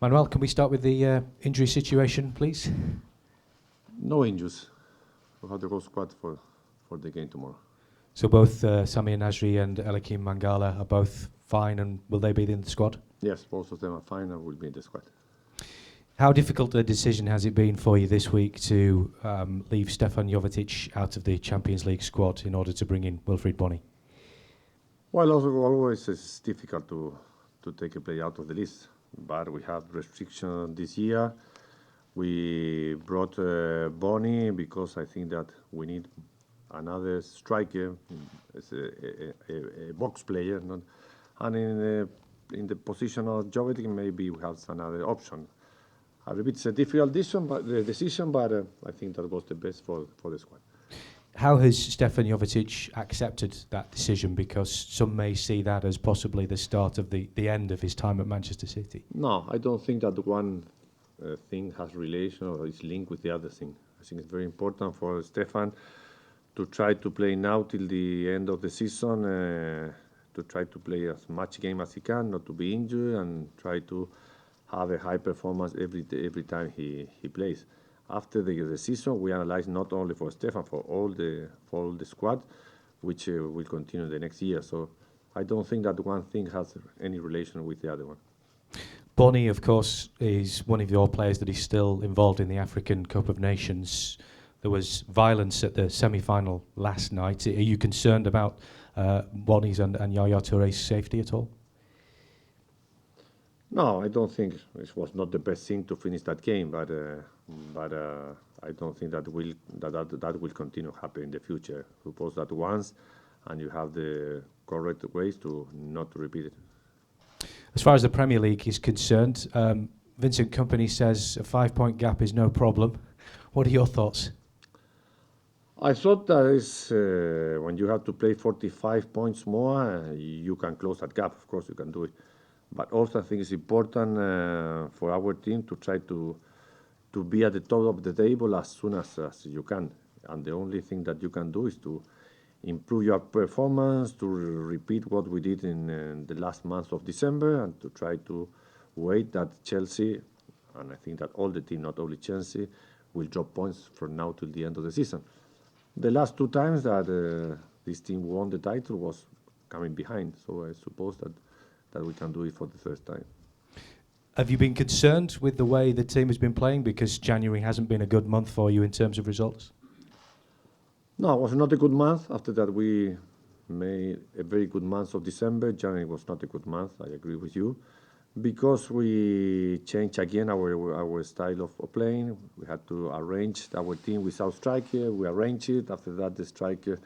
Manuel, can we start with the injury situation, please? No injuries. We have the whole squad for the game tomorrow. So both Sami Nasri and Eliakim Mangala are both fine, and will they be in the squad? Yes, both of them are fine and will be in the squad. How difficult a decision has it been for you this week to leave Stevan Jovetic out of the Champions League squad in order to bring in Wilfried Bony? Well, also always it's difficult to take a player out of the list, but we have restrictions this year. We brought Bony because I think that we need another striker, as a box player, and in the position of Jovetic, maybe we have another option. I repeat, it's a difficult decision, but I think that was the best for the squad. How has Stevan Jovetic accepted that decision? Because some may see that as possibly the start of the end of his time at Manchester City. No, I don't think that one thing has relation or is linked with the other thing. I think it's very important for Stevan to try to play now till the end of the season, to try to play as much game as he can, not to be injured, and try to have a high performance every time he plays. After the season, we analyze not only for Stevan, for all the squad, which will continue the next year. So I don't think that one thing has any relation with the other one. Bony, of course, is one of your players that is still involved in the African Cup of Nations. There was violence at the semi-final last night. Are you concerned about Bony's and Yaya Touré's safety at all? No, I don't think it was not the best thing to finish that game, but I don't think that will continue to happen in the future. Suppose that once, and you have the correct ways to not repeat it. As far as the Premier League is concerned, Vincent Kompany says a 5-point gap is no problem. What are your thoughts? I thought that is when you have to play 45 points more, you can close that gap. Of course, you can do it. But also, I think it's important for our team to try to be at the top of the table as soon as you can. And the only thing that you can do is to improve your performance, to repeat what we did in the last month of December, and to try to wait that Chelsea, and I think that all the team, not only Chelsea, will drop points from now till the end of the season. The last two times that this team won the title was coming behind, so I suppose that we can do it for the third time. Have you been concerned with the way the team has been playing, because January hasn't been a good month for you in terms of results? No, it was not a good month. After that, we made a very good month of December. January was not a good month, I agree with you, because we changed again our style of playing. We had to arrange our team without striker. We arranged it. After that, the striker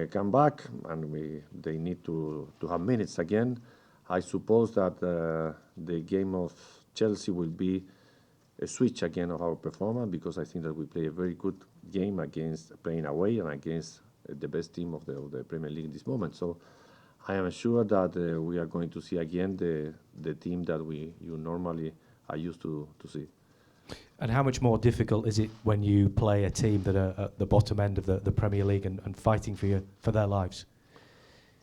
come back, and they need to have minutes again. I suppose that the game of Chelsea will be a switch again of our performance, because I think that we play a very good game against playing away and against the best team of the Premier League in this moment. So I am sure that we are going to see again the team that you normally are used to see. And how much more difficult is it when you play a team that are at the bottom end of the Premier League and fighting for their lives?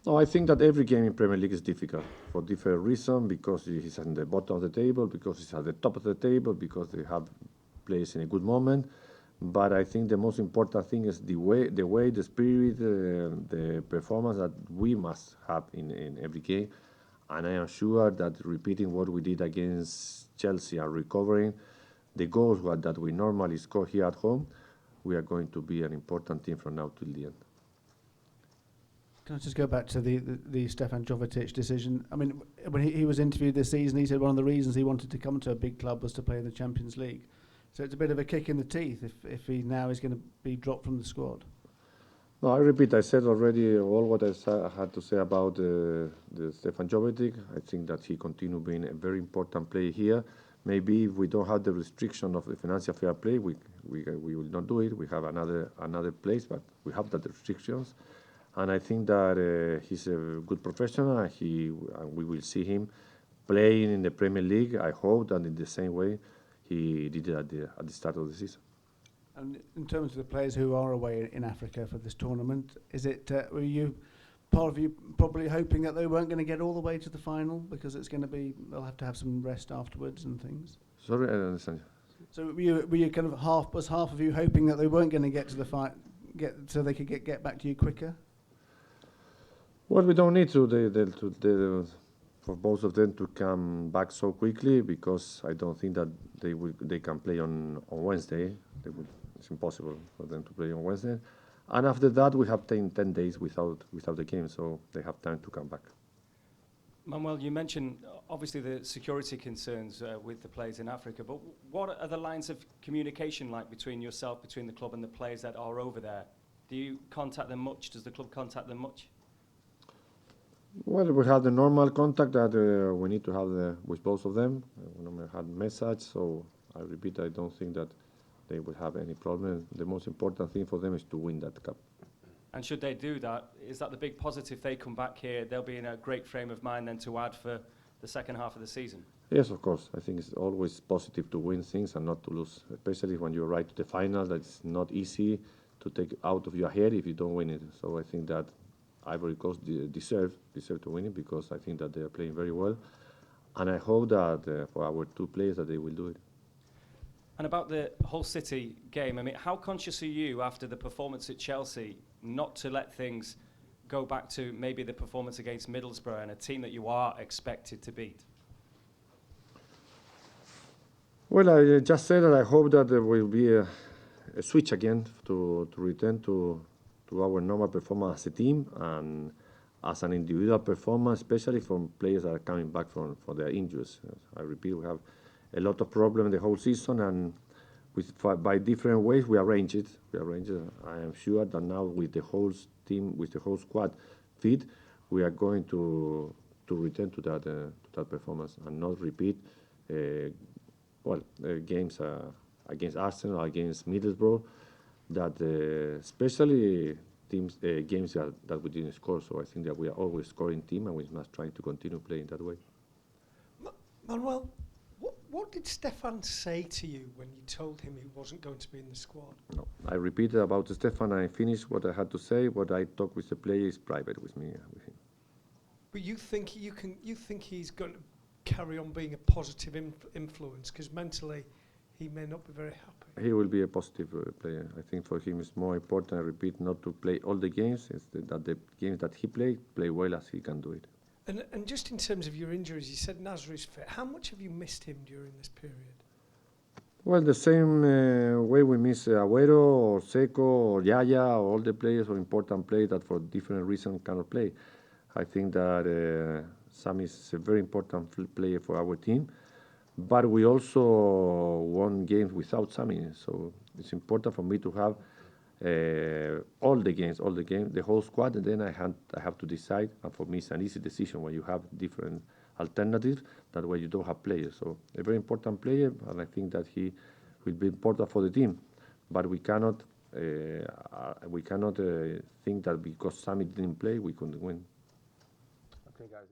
No, I think that every game in Premier League is difficult for different reasons, because it's at the bottom of the table, because it's at the top of the table, because they have players in a good moment. But I think the most important thing is the way, the spirit, the performance that we must have in every game. And I am sure that repeating what we did against Chelsea and recovering the goals that we normally score here at home, we are going to be an important team from now till the end. Can I just go back to the Stevan Jovetic decision? I mean, when he was interviewed this season, he said one of the reasons he wanted to come to a big club was to play in the Champions League. So it's a bit of a kick in the teeth if he now is going to be dropped from the squad. No, I repeat, I said already all what I had to say about the Stevan Jovetic. I think that he continues being a very important player here. Maybe if we don't have the restriction of the financial fair play, we will not do it. We have another place, but we have that restrictions. And I think that he's a good professional, and we will see him playing in the Premier League. I hope that in the same way he did it at the start of the season. And in terms of the players who are away in Africa for this tournament, is it were you part of you probably hoping that they weren't going to get all the way to the final because it's going to be, they'll have to have some rest afterwards and things? Sorry, I don't understand. So were you kind of half of you hoping that they weren't going to get to the fight, so they could get back to you quicker? Well, we don't need for both of them to come back so quickly because I don't think that they can play on Wednesday. It's impossible for them to play on Wednesday. And after that, we have 10 days without the game, so they have time to come back. Manuel, you mentioned obviously the security concerns with the players in Africa, but what are the lines of communication like between yourself, between the club and the players that are over there? Do you contact them much? Does the club contact them much? Well, we have the normal contact that we need to have with both of them. We had message, so I repeat, I don't think that they will have any problem. The most important thing for them is to win that cup. And should they do that, is that the big positive? They come back here, they'll be in a great frame of mind then to add for the second half of the season? Yes, of course. I think it's always positive to win things and not to lose, especially when you arrive to the final. That's not easy to take out of your head if you don't win it. So I think that Ivory Coast deserve to win it because I think that they are playing very well. And I hope that for our two players that they will do it. And about the Hull City game, I mean, how conscious are you after the performance at Chelsea not to let things go back to maybe the performance against Middlesbrough and a team that you are expected to beat? Well, I just said that I hope that there will be a switch again to return to our normal performance as a team and as an individual performance, especially from players that are coming back from their injuries. I repeat, we have a lot of problems the whole season, and by different ways we arrange it. I am sure that now with the whole team, with the whole squad fit, we are going to return to that performance and not repeat games against Arsenal, against Middlesbrough, that especially games that we didn't score. So I think that we are always scoring team, and we must try to continue playing that way. Manuel, what did Stevan say to you when you told him he wasn't going to be in the squad? No, I repeated about Stevan. I finished what I had to say. What I talk with the player is private with me, with him. But you think he's going to carry on being a positive influence because mentally he may not be very happy. He will be a positive player. I think for him it's more important, I repeat, not to play all the games. It's that the games that he play well as he can do it. And just in terms of your injuries, you said Nasri is fit. How much have you missed him during this period? Well, the same way we miss Agüero or Seco or Yaya or all the players or important players that for different reasons cannot play. I think that Sam is a very important player for our team, but we also won games without Sammy. So it's important for me to have all the games, the whole squad, and then I have to decide. And for me, it's an easy decision when you have different alternatives. That way, you don't have players. So a very important player, and I think that he will be important for the team. But we cannot think that because Sammy didn't play, we couldn't win. Okay, guys.